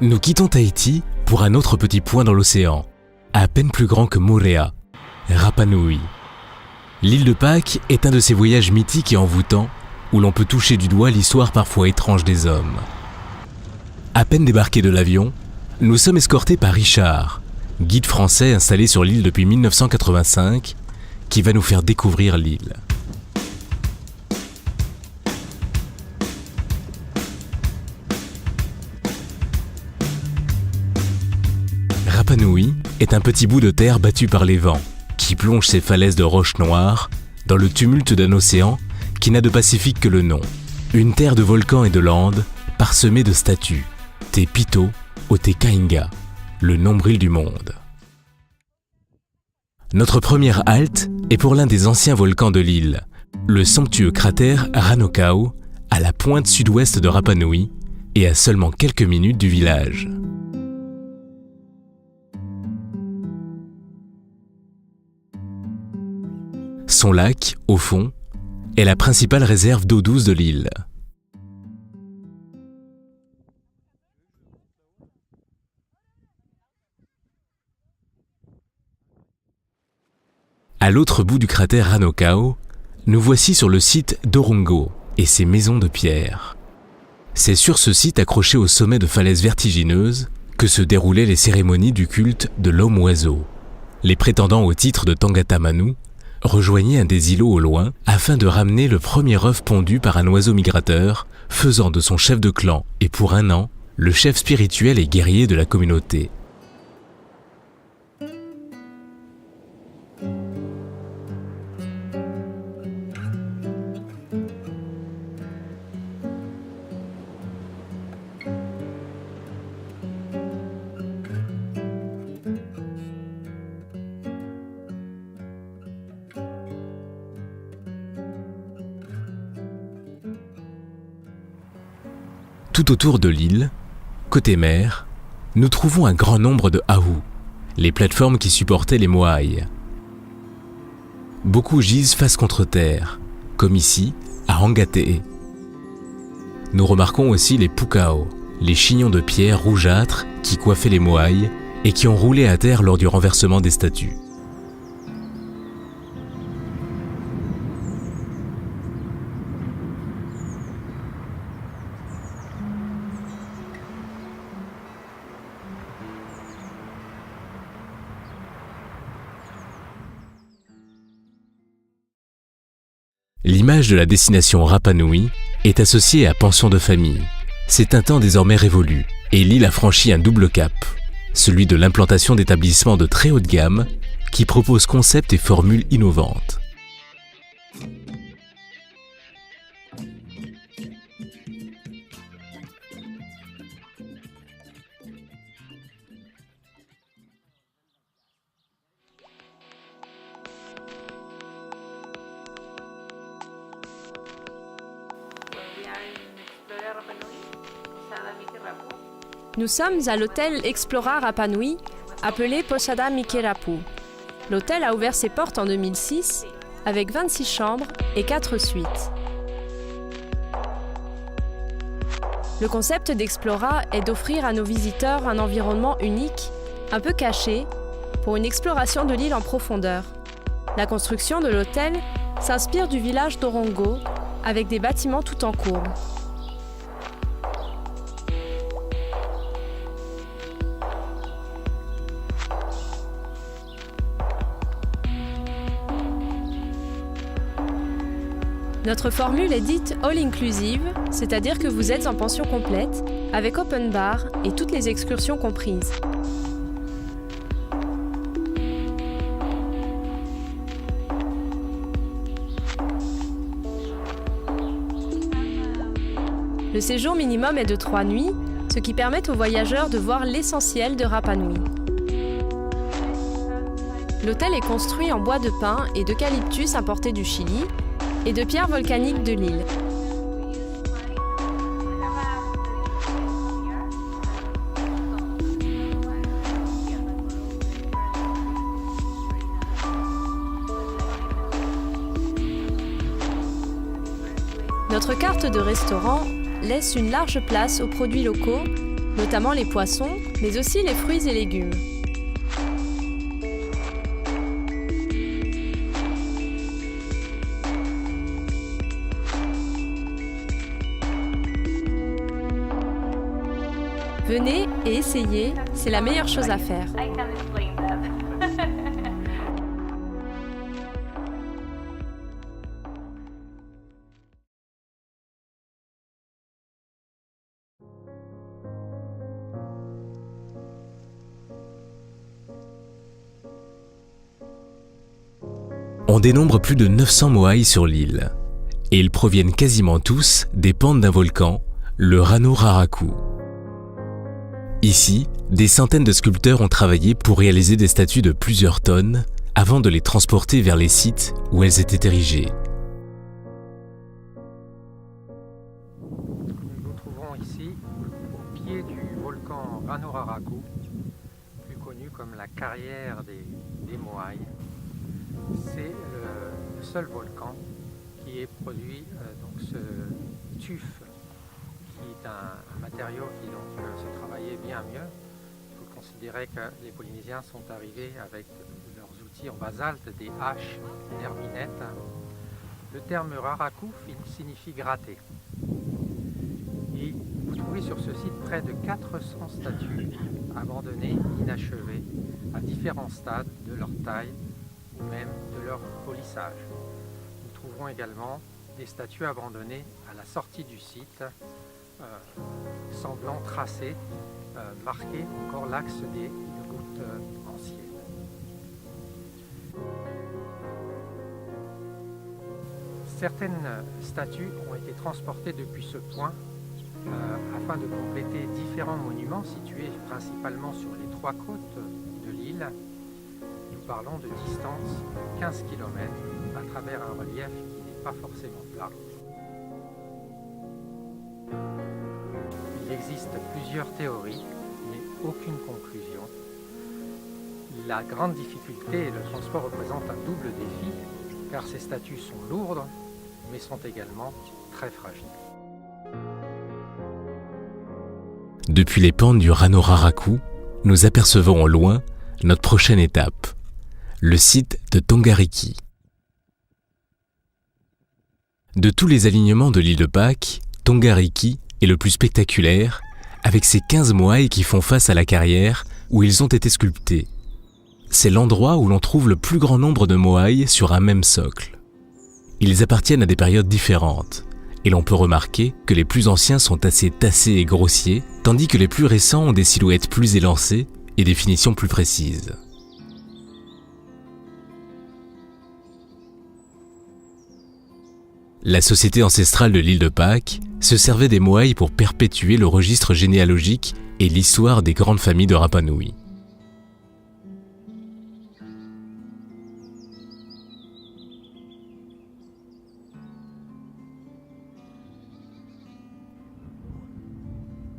Nous quittons Tahiti pour un autre petit point dans l'océan, à peine plus grand que Moorea, Rapa Nui. L'île de Pâques est un de ces voyages mythiques et envoûtants où l'on peut toucher du doigt l'histoire parfois étrange des hommes. À peine débarqués de l'avion, nous sommes escortés par Richard, guide français installé sur l'île depuis 1985, qui va nous faire découvrir l'île. Rapa Nui est un petit bout de terre battu par les vents, qui plonge ses falaises de roches noires dans le tumulte d'un océan qui n'a de Pacifique que le nom. Une terre de volcans et de landes parsemée de statues, Te Pito au Te Kainga, le nombril du monde. Notre première halte est pour l'un des anciens volcans de l'île, le somptueux cratère Ranokau, à la pointe sud-ouest de Rapa Nui et à seulement quelques minutes du village. Son lac, au fond, est la principale réserve d'eau douce de l'île. À l'autre bout du cratère Ranokau, nous voici sur le site d'Orongo et ses maisons de pierre. C'est sur ce site accroché au sommet de falaises vertigineuses que se déroulaient les cérémonies du culte de l'homme-oiseau. Les prétendants au titre de Tangata Manu rejoignaient un des îlots au loin afin de ramener le premier œuf pondu par un oiseau migrateur, faisant de son chef de clan et pour un an, le chef spirituel et guerrier de la communauté. Tout autour de l'île, côté mer, nous trouvons un grand nombre de ahu, les plateformes qui supportaient les moaïs. Beaucoup gisent face contre terre, comme ici, à Rangatee. Nous remarquons aussi les pukao, les chignons de pierre rougeâtres qui coiffaient les moaïs et qui ont roulé à terre lors du renversement des statues. L'image de la destination Rapa Nui est associée à pension de famille. C'est un temps désormais révolu et l'île a franchi un double cap, celui de l'implantation d'établissements de très haut de gamme qui proposent concepts et formules innovantes. Nous sommes à l'hôtel Explora Rapa Nui, appelé Posada Mikerapu. L'hôtel a ouvert ses portes en 2006, avec 26 chambres et 4 suites. Le concept d'Explora est d'offrir à nos visiteurs un environnement unique, un peu caché, pour une exploration de l'île en profondeur. La construction de l'hôtel s'inspire du village d'Orongo, avec des bâtiments tout en courbe. Notre formule est dite all-inclusive, c'est-à-dire que vous êtes en pension complète, avec open bar et toutes les excursions comprises. Le séjour minimum est de 3 nuits, ce qui permet aux voyageurs de voir l'essentiel de Rapa Nui. L'hôtel est construit en bois de pin et d'eucalyptus importé du Chili, et de pierres volcaniques de l'île. Notre carte de restaurant laisse une large place aux produits locaux, notamment les poissons, mais aussi les fruits et légumes. Venez et essayez, c'est la meilleure chose à faire. On dénombre plus de 900 moaïs sur l'île, et ils proviennent quasiment tous des pentes d'un volcan, le Rano Raraku. Ici, des centaines de sculpteurs ont travaillé pour réaliser des statues de plusieurs tonnes avant de les transporter vers les sites où elles étaient érigées. Nous nous trouvons ici au pied du volcan Rano Raraku, plus connu comme la carrière des Moaïs. C'est le seul volcan qui ait produit donc ce tuf, qui est un matériau qui donc se travaillait bien mieux. Il faut considérer que les Polynésiens sont arrivés avec leurs outils en basalte, des haches, des herminettes. Le terme Raraku signifie gratter. Et vous trouvez sur ce site près de 400 statues abandonnées, inachevées, à différents stades de leur taille ou même de leur polissage. Nous trouverons également des statues abandonnées à la sortie du site, semblant tracer, marquer encore l'axe des gouttes anciennes. Certaines statues ont été transportées depuis ce point afin de compléter différents monuments situés principalement sur les 3 côtes de l'île. Nous parlons de distance de 15 km à travers un relief qui n'est pas forcément plat. Il existe plusieurs théories, mais aucune conclusion. La grande difficulté et le transport représentent un double défi, car ces statues sont lourdes, mais sont également très fragiles. Depuis les pentes du Rano Raraku, nous apercevons au loin notre prochaine étape, le site de Tongariki. De tous les alignements de l'île de Pâques, Tongariki est le plus spectaculaire, avec ses 15 moaïs qui font face à la carrière où ils ont été sculptés. C'est l'endroit où l'on trouve le plus grand nombre de moaïs sur un même socle. Ils appartiennent à des périodes différentes, et l'on peut remarquer que les plus anciens sont assez tassés et grossiers, tandis que les plus récents ont des silhouettes plus élancées et des finitions plus précises. La société ancestrale de l'île de Pâques se servait des moaïs pour perpétuer le registre généalogique et l'histoire des grandes familles de Rapa Nui.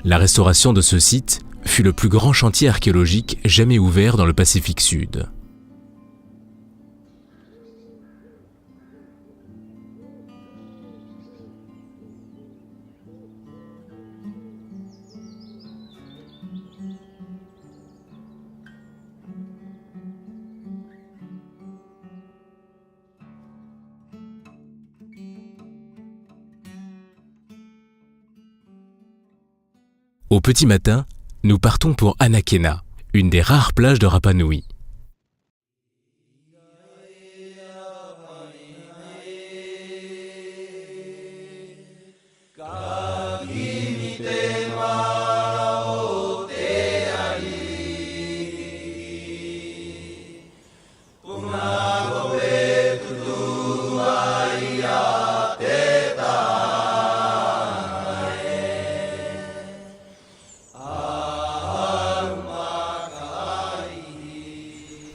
La restauration de ce site fut le plus grand chantier archéologique jamais ouvert dans le Pacifique Sud. Au petit matin, nous partons pour Anakena, une des rares plages de Rapa Nui.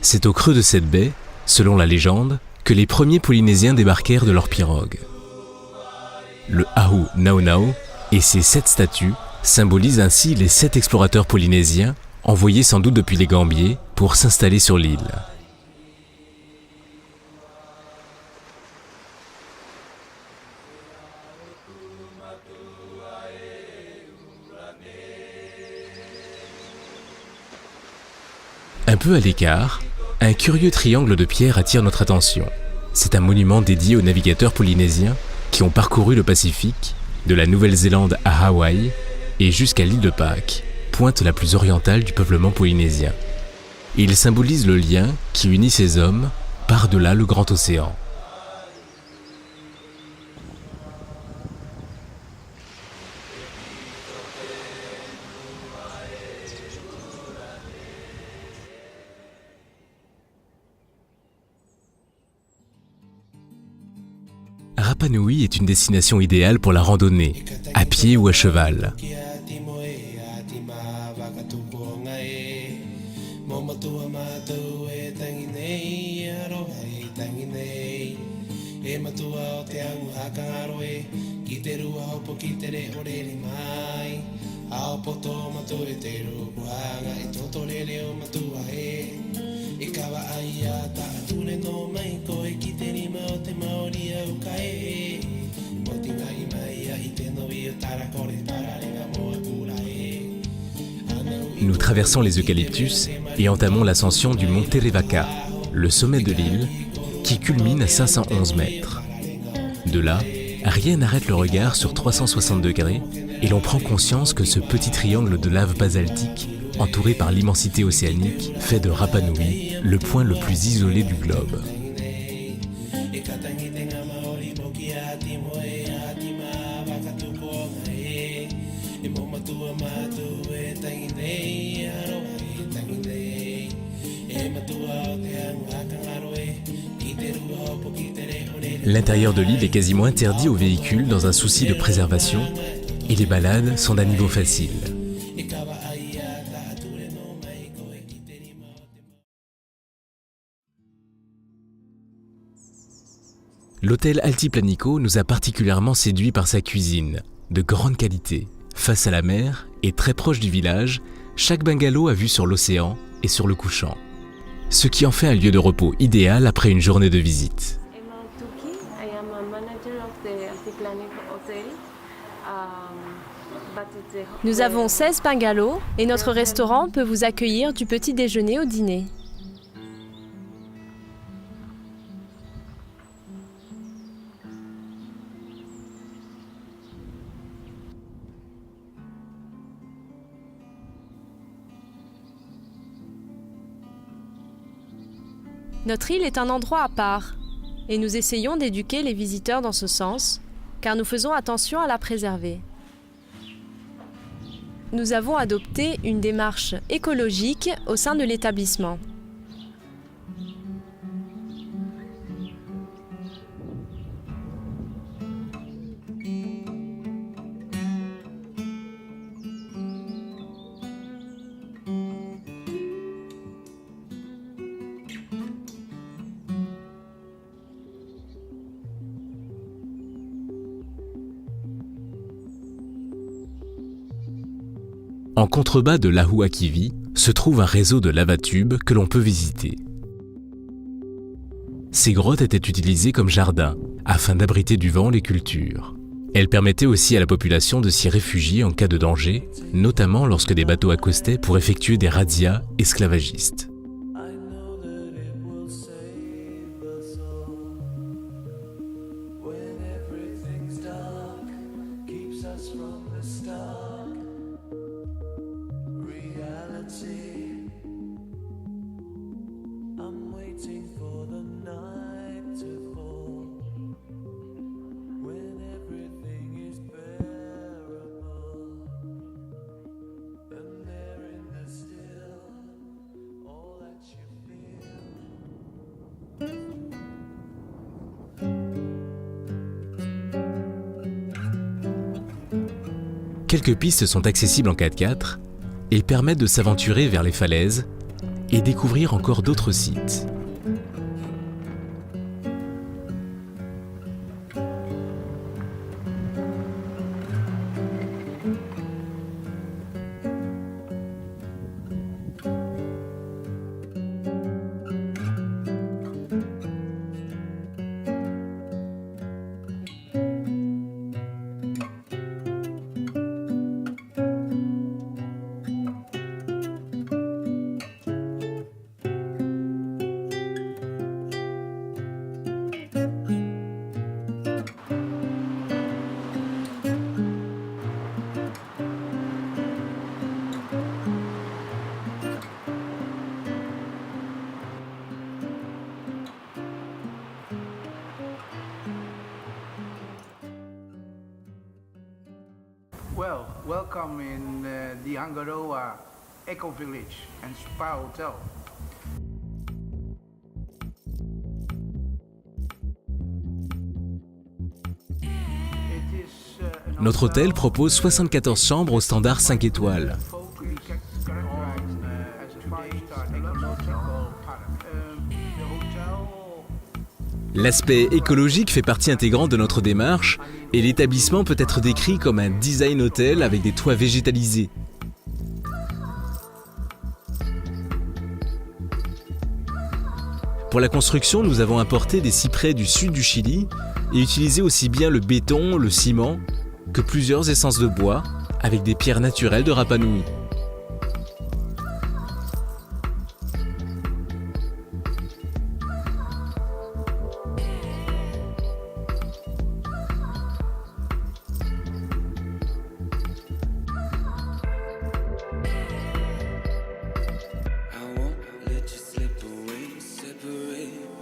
C'est au creux de cette baie, selon la légende, que les premiers Polynésiens débarquèrent de leur pirogue. Le Ahu Nau Nau et ses 7 statues symbolisent ainsi les 7 explorateurs polynésiens envoyés sans doute depuis les Gambiers pour s'installer sur l'île. Un peu à l'écart, un curieux triangle de pierre attire notre attention. C'est un monument dédié aux navigateurs polynésiens qui ont parcouru le Pacifique, de la Nouvelle-Zélande à Hawaï et jusqu'à l'île de Pâques, pointe la plus orientale du peuplement polynésien. Il symbolise le lien qui unit ces hommes par-delà le grand océan. Rapa Nui est une destination idéale pour la randonnée, à pied ou à cheval. Nous traversons les eucalyptus et entamons l'ascension du mont Terevaka, le sommet de l'île, qui culmine à 511 mètres. De là, rien n'arrête le regard sur 360 degrés et l'on prend conscience que ce petit triangle de lave basaltique, entouré par l'immensité océanique, fait de Rapa Nui le point le plus isolé du globe. L'intérieur de l'île est quasiment interdit aux véhicules dans un souci de préservation et les balades sont d'un niveau facile. L'hôtel Altiplanico nous a particulièrement séduits par sa cuisine, de grande qualité. Face à la mer et très proche du village, chaque bungalow a vue sur l'océan et sur le couchant. Ce qui en fait un lieu de repos idéal après une journée de visite. Nous avons 16 bungalows et notre restaurant peut vous accueillir du petit déjeuner au dîner. Notre île est un endroit à part et nous essayons d'éduquer les visiteurs dans ce sens, car nous faisons attention à la préserver. Nous avons adopté une démarche écologique au sein de l'établissement. En contrebas de l'Ahuakivi se trouve un réseau de lavatubes que l'on peut visiter. Ces grottes étaient utilisées comme jardins, afin d'abriter du vent les cultures. Elles permettaient aussi à la population de s'y réfugier en cas de danger, notamment lorsque des bateaux accostaient pour effectuer des razzias esclavagistes. Quelques pistes sont accessibles en 4x4 et permettent de s'aventurer vers les falaises et découvrir encore d'autres sites. Well, welcome in the Angaroa Eco Village and Spa Hotel. Notre hôtel propose 74 chambres au standard 5 étoiles. L'aspect écologique fait partie intégrante de notre démarche et l'établissement peut être décrit comme un design hôtel avec des toits végétalisés. Pour la construction, nous avons importé des cyprès du sud du Chili et utilisé aussi bien le béton, le ciment que plusieurs essences de bois avec des pierres naturelles de Rapa Nui.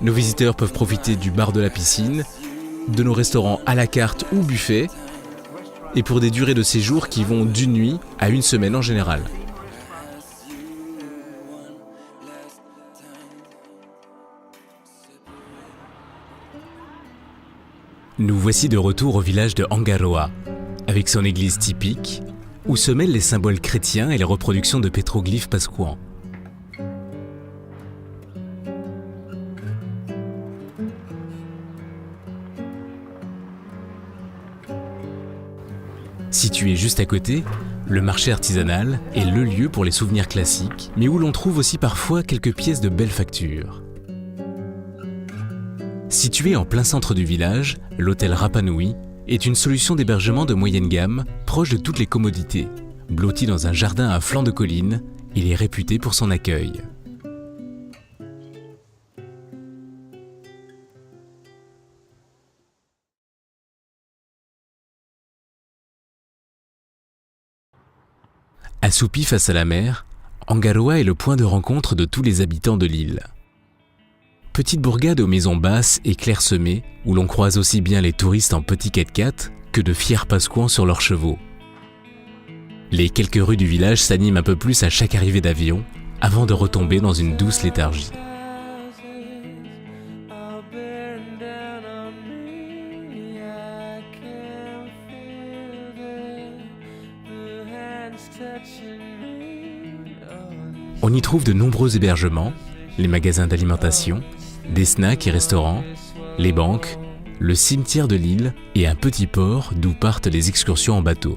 Nos visiteurs peuvent profiter du bar de la piscine, de nos restaurants à la carte ou buffet, et pour des durées de séjour qui vont d'une nuit à une semaine en général. Nous voici de retour au village de Angaroa, avec son église typique, où se mêlent les symboles chrétiens et les reproductions de pétroglyphes pascouans. Situé juste à côté, le marché artisanal est le lieu pour les souvenirs classiques, mais où l'on trouve aussi parfois quelques pièces de belle facture. Situé en plein centre du village, l'hôtel Rapa Nui est une solution d'hébergement de moyenne gamme, proche de toutes les commodités. Blotti dans un jardin à flanc de colline, il est réputé pour son accueil. Assoupi face à la mer, Angaroa est le point de rencontre de tous les habitants de l'île. Petite bourgade aux maisons basses et clairsemées, où l'on croise aussi bien les touristes en petits 4x4 que de fiers pascouans sur leurs chevaux. Les quelques rues du village s'animent un peu plus à chaque arrivée d'avion, avant de retomber dans une douce léthargie. On y trouve de nombreux hébergements, les magasins d'alimentation, des snacks et restaurants, les banques, le cimetière de l'île et un petit port d'où partent les excursions en bateau.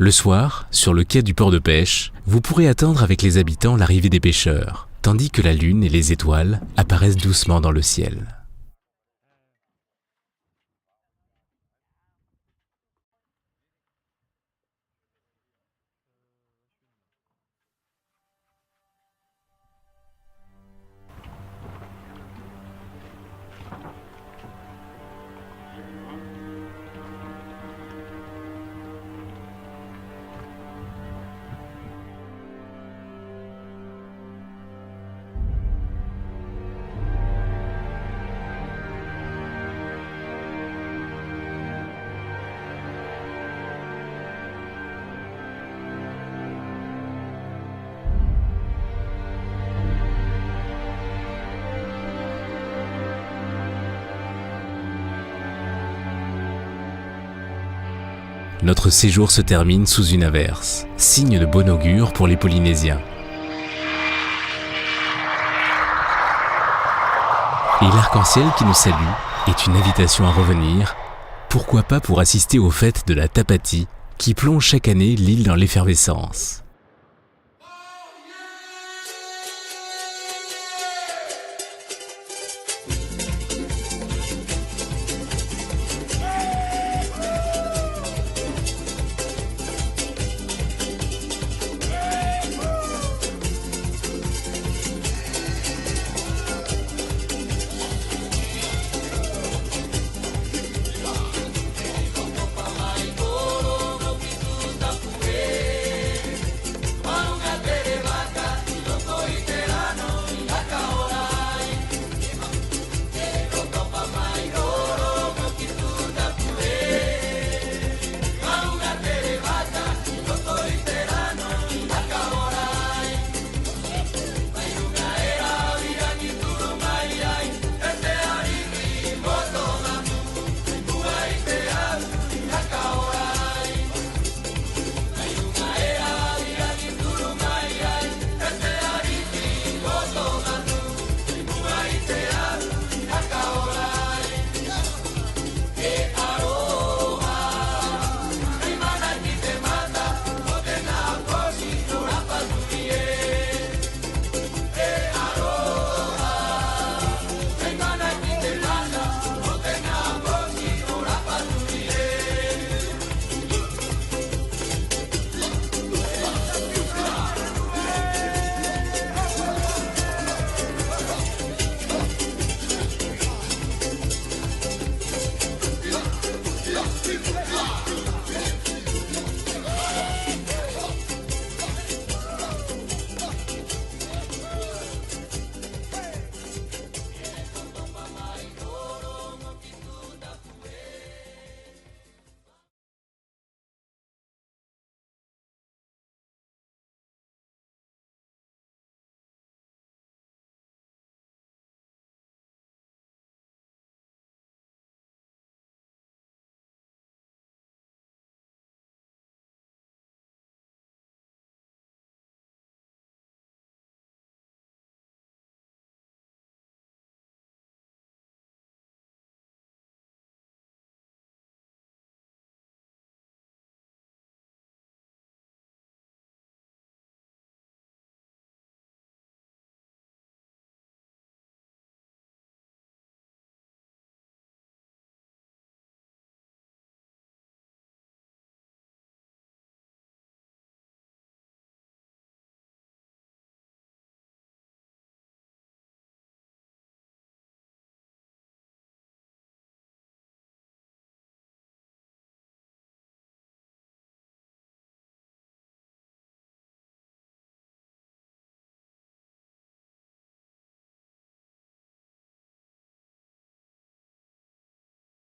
Le soir, sur le quai du port de pêche, vous pourrez attendre avec les habitants l'arrivée des pêcheurs, tandis que la lune et les étoiles apparaissent doucement dans le ciel. notre séjour se termine sous une averse, signe de bon augure pour les Polynésiens. Et l'arc-en-ciel qui nous salue est une invitation à revenir, pourquoi pas pour assister aux fêtes de la Tapati qui plonge chaque année l'île dans l'effervescence.